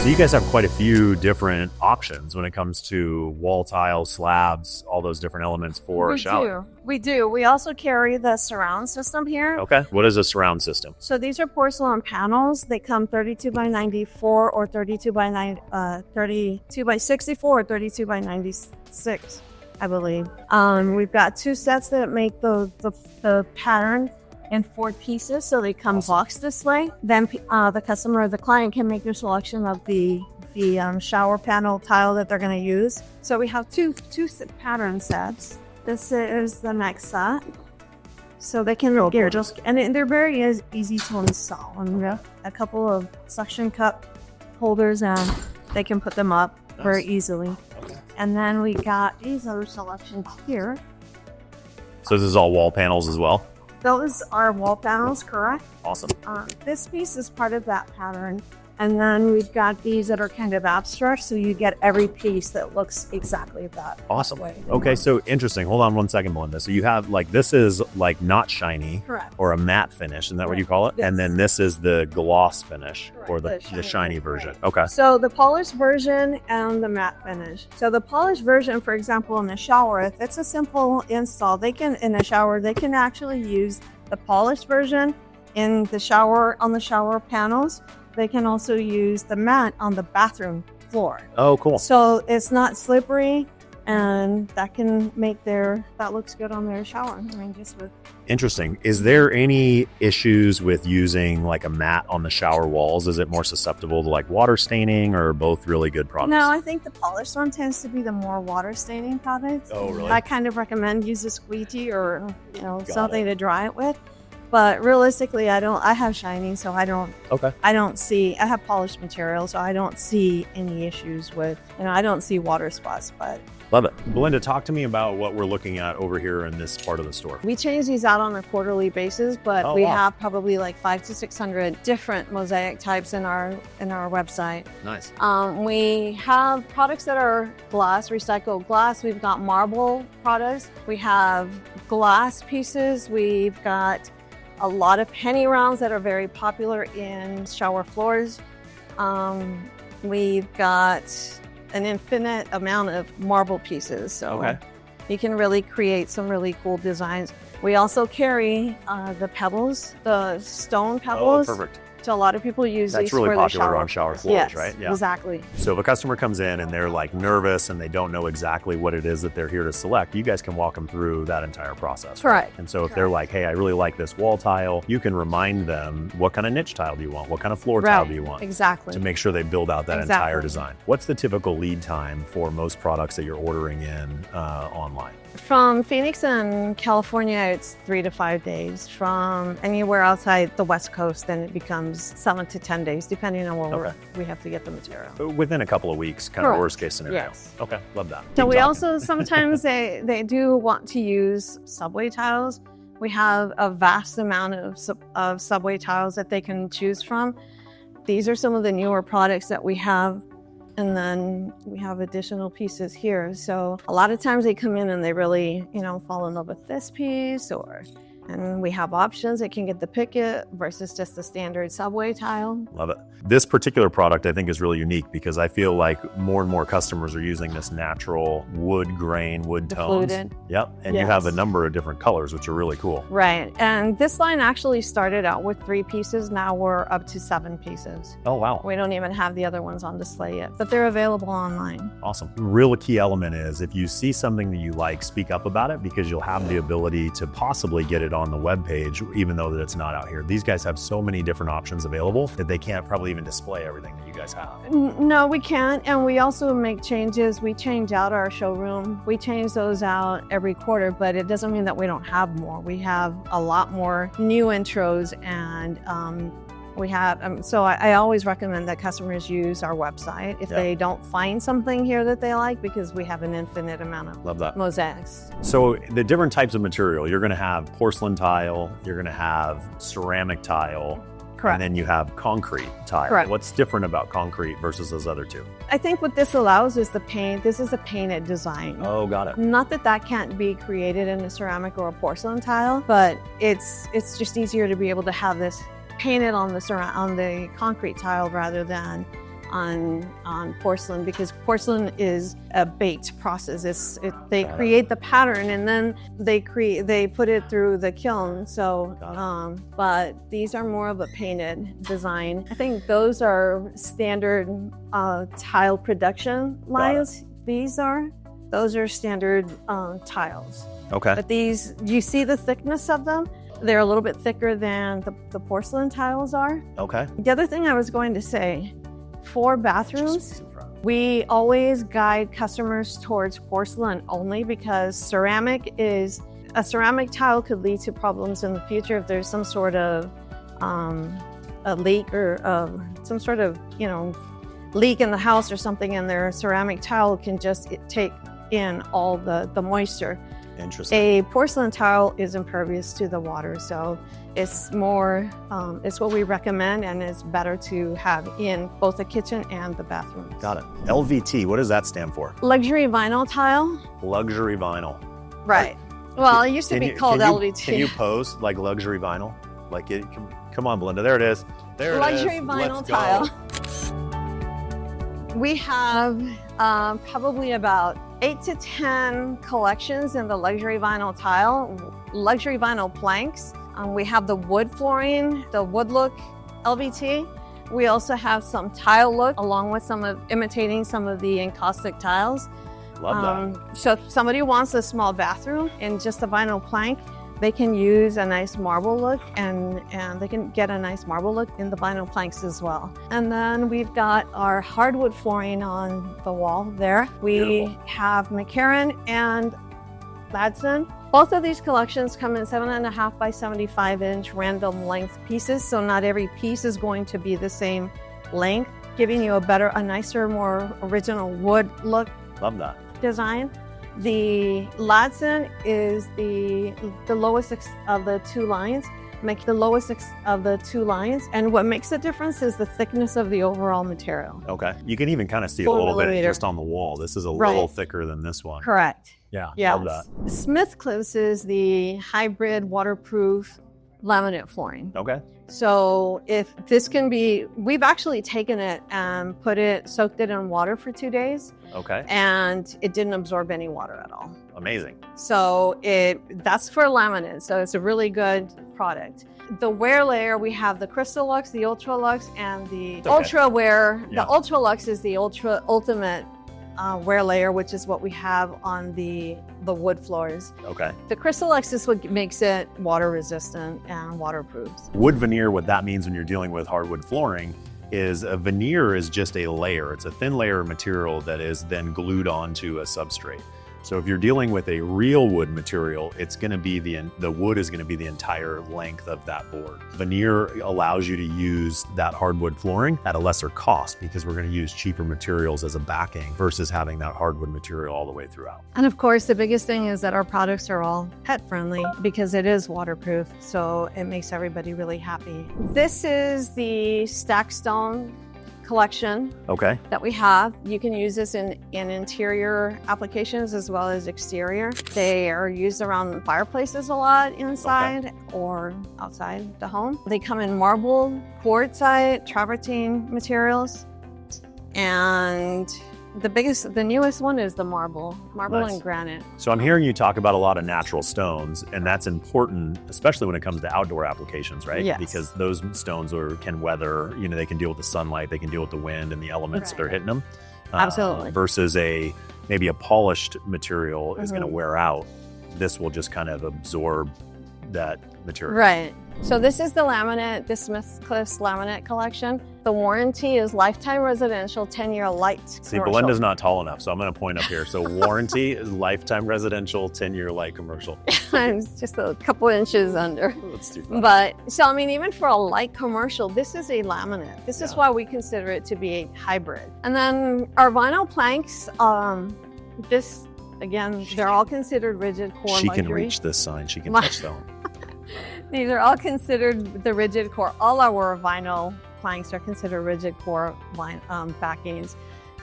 So you guys have quite a few different options when it comes to wall tile, slabs, all those different elements for a shower. We do. We also carry the surround system here. Okay. What is a surround system? So these are porcelain panels. They come 32 by 94 or 32 by 64 or 32 by 96, I believe. We've got two sets that make the pattern in 4 pieces, so they come boxed this way. Then the customer or the client can make their selection of the shower panel tile that they're going to use. So we have two pattern sets. This is the next set. So they can and they're very easy to install. And we have a couple of suction cup holders, and they can put them up very easily. Okay. And then we got these other selections here. So this is all wall panels as well? Those are wall panels, correct? Awesome. This piece is part of that pattern. And then we've got these that are kind of abstract, so you get every piece that looks exactly that awesome way. Okay, so interesting. Hold on one second, Melinda. So you have this is not shiny. Correct. Or a matte finish, isn't that what you call it? Yes. And then this is the gloss finish. Correct. Or the shiny version. Right. Okay. So the polished version and the matte finish. So the polished version, for example, in the shower, if it's a simple install, they can actually use the polished version in the shower, on the shower panels. They can also use the matte on the bathroom floor. Oh, cool. So it's not slippery, and that looks good on their shower. Interesting. Is there any issues with using a matte on the shower walls? Is it more susceptible to water staining, or both really good products? No, I think the polished one tends to be the more water staining product. Oh, really? I kind of recommend use a squeegee or something to dry it with. But realistically, I have shiny, so I don't see, I have polished material, so I don't see any issues with, I don't see water spots, but. Love it. Belinda, talk to me about what we're looking at over here in this part of the store. We change these out on a quarterly basis, but we have probably 500 to 600 different mosaic types in our website. Nice. We have products that are glass, recycled glass. We've got marble products. We have glass pieces. We've got a lot of penny rounds that are very popular in shower floors. We've got an infinite amount of marble pieces, so you can really create some really cool designs. We also carry the pebbles, the stone pebbles. Oh, perfect. So a lot of people use these really for popular the shower. on shower floors, yes, right? Yeah, exactly. So if a customer comes in and they're nervous and they don't know exactly what it is that they're here to select, you guys can walk them through that entire process. Correct. And so if they're hey, I really like this wall tile, you can remind them, what kind of niche tile do you want? What kind of floor tile do you want? Exactly. To make sure they build out that entire design. What's the typical lead time for most products that you're ordering in online? From Phoenix and California, it's 3 to 5 days. From anywhere outside the West Coast, then it becomes 7 to 10 days, depending on where we have to get the material. Within a couple of weeks, kind of worst case scenario. Yes. Okay, love that. So we also sometimes they do want to use subway tiles. We have a vast amount of subway tiles that they can choose from. These are some of the newer products that we have. And then we have additional pieces here. So a lot of times they come in and they really, fall in love with this piece, and we have options. They can get the picket versus just the standard subway tile. Love it. This particular product I think is really unique because I feel like more and more customers are using this natural wood grain, wood tones. Fluted. Yep. And you have a number of different colors, which are really cool. Right. And this line actually started out with 3 pieces. Now we're up to 7 pieces. Oh, wow. We don't even have the other ones on display yet, but they're available online. Awesome. The real key element is if you see something that you like, speak up about it because you'll have the ability to possibly get it on the webpage, even though that it's not out here. These guys have so many different options available that they can't probably even display everything that you guys have. No, we can't. And we also make changes. We change out our showroom. We change those out every quarter, but it doesn't mean that we don't have more. We have a lot more new intros, and we have, so I always recommend that customers use our website if they don't find something here that they like, because we have an infinite amount of mosaics. So the different types of material, you're gonna have porcelain tile, you're gonna have ceramic tile, Correct. And then you have concrete tile. Correct. What's different about concrete versus those other two? I think what this allows is the paint. This is a painted design. Oh, got it. Not that that can't be created in a ceramic or a porcelain tile, but it's just easier to be able to have this painted on the concrete tile rather than on porcelain, because porcelain is a baked process. They create the pattern and then they put it through the kiln. So, but these are more of a painted design. I think those are standard tile production lines. Those are standard tiles. Okay. But these, you see the thickness of them? They're a little bit thicker than the porcelain tiles are. Okay. The other thing I was going to say, for bathrooms, we always guide customers towards porcelain only, because a ceramic tile could lead to problems in the future if there's some sort of a leak or some sort of, leak in the house or something, and their ceramic tile can just take in all the moisture. Interesting. A porcelain tile is impervious to the water, so it's more, it's what we recommend, and it's better to have in both the kitchen and the bathroom. Got it. LVT, what does that stand for? Luxury vinyl tile. Luxury vinyl. Right. Well, it used to be called LVT. Can you pose like luxury vinyl? Like it? Come on, Belinda. There it is. There it is. Luxury vinyl tile. We have probably about 8 to 10 collections in the luxury vinyl tile, luxury vinyl planks. We have the wood flooring, the wood look LVT. We also have some tile look, along with imitating some of the encaustic tiles. Love that. So if somebody wants a small bathroom in just a vinyl plank, they can use a nice marble look, and they can get a nice marble look in the vinyl planks as well. And then we've got our hardwood flooring on the wall there. We have McCarran and Ladson. Both of these collections come in 7.5 by 75 inch random length pieces, so not every piece is going to be the same length, giving you a nicer, more original wood look. Love that. Design. The Ladson is the lowest of the two lines. And what makes the difference is the thickness of the overall material. Okay. You can even kind of see it a little bit just on the wall. This is a little thicker than this one. Correct. Yeah. Yes. Love that. Smith Cliffs is the hybrid waterproof laminate flooring. Okay. So if this can be, we've actually taken it and soaked it in water for 2 days. Okay. And it didn't absorb any water at all. Amazing. So that's for laminate. So it's a really good product. The wear layer, we have the Crystal Luxe, the Ultra Luxe, and the Ultra Wear. Yeah. The Ultra Luxe is the ultimate wear layer, which is what we have on the wood floors. Okay. The Crystal Luxe is what makes it water resistant and waterproof. Wood veneer, what that means when you're dealing with hardwood flooring is a veneer is just a layer. It's a thin layer of material that is then glued onto a substrate. So if you're dealing with a real wood material, it's going to be the wood is going to be the entire length of that board. Veneer allows you to use that hardwood flooring at a lesser cost, because we're going to use cheaper materials as a backing versus having that hardwood material all the way throughout. And of course, the biggest thing is that our products are all pet friendly, because it is waterproof. So it makes everybody really happy. This is the Stack Stone collection that we have. You can use this in interior applications as well as exterior. They are used around fireplaces a lot inside or outside the home. They come in marble, quartzite, travertine materials, and the newest one is the marble and granite. So I'm hearing you talk about a lot of natural stones, and that's important, especially when it comes to outdoor applications, right? Yes. Because those stones can weather, they can deal with the sunlight, they can deal with the wind and the elements that are hitting them. Absolutely. Versus maybe a polished material is going to wear out. This will just kind of absorb that material. Right. So this is the laminate, the Smith Cliffs laminate collection. The warranty is lifetime residential, 10-year light commercial. See, Belinda's not tall enough, so I'm going to point up here. So warranty is lifetime residential, 10-year light commercial. I'm just a couple inches under. That's too funny. But, so I mean, even for a light commercial, this is a laminate. This is why we consider it to be a hybrid. And then our vinyl planks, they're all considered rigid core She luxury. can reach this sign. She can touch that one. These are all considered the rigid core. All our vinyl planks are considered rigid core backings.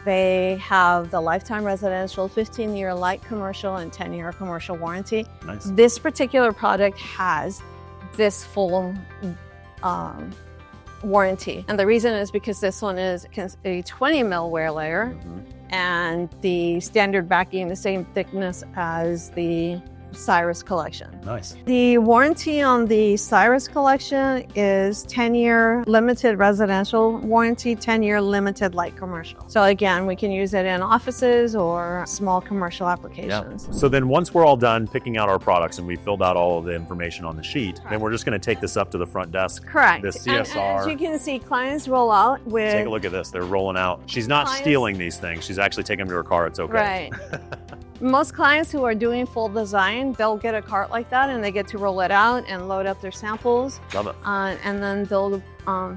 They have the lifetime residential, 15-year light commercial, and 10-year commercial warranty. Nice. This particular product has this full warranty. And the reason is because this one is a 20 mil wear layer, and the standard backing the same thickness as the Cyrus collection. Nice. The warranty on the Cyrus collection is 10-year limited residential warranty, 10-year limited light commercial. So again, we can use it in offices or small commercial applications. So then once we're all done picking out our products and we filled out all of the information on the sheet, then we're just going to take this up to the front desk. Correct. The CSR. And as you can see, clients roll out with... Take a look at this. They're rolling out. She's not stealing these things. She's actually taking them to her car. It's okay. Right. Most clients who are doing full design, they'll get a cart like that and they get to roll it out and load up their samples. Love it. And then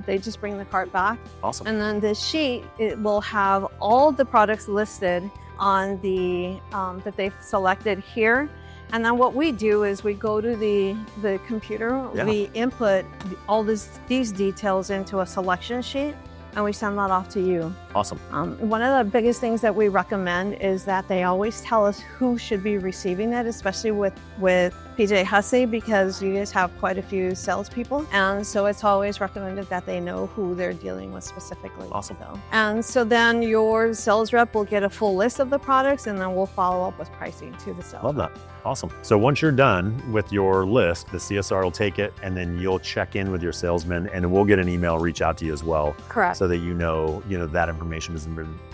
they just bring the cart back. Awesome. And then this sheet, it will have all the products listed on the that they've selected here. And then what we do is we go to the computer, we input all these details into a selection sheet, and we send that off to you. Awesome. One of the biggest things that we recommend is that they always tell us who should be receiving it, especially with PJ Hussey, because you guys have quite a few salespeople. And so it's always recommended that they know who they're dealing with specifically. Awesome. And so then your sales rep will get a full list of the products, and then we'll follow up with pricing to the sales Love rep. that. Awesome. So once you're done with your list, the CSR will take it and then you'll check in with your salesman and we'll get an email, reach out to you as well. Correct. So that you know that information has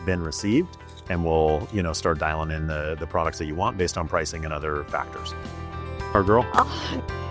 been received, and we'll, start dialing in the products that you want based on pricing and other factors. Our girl. Oh.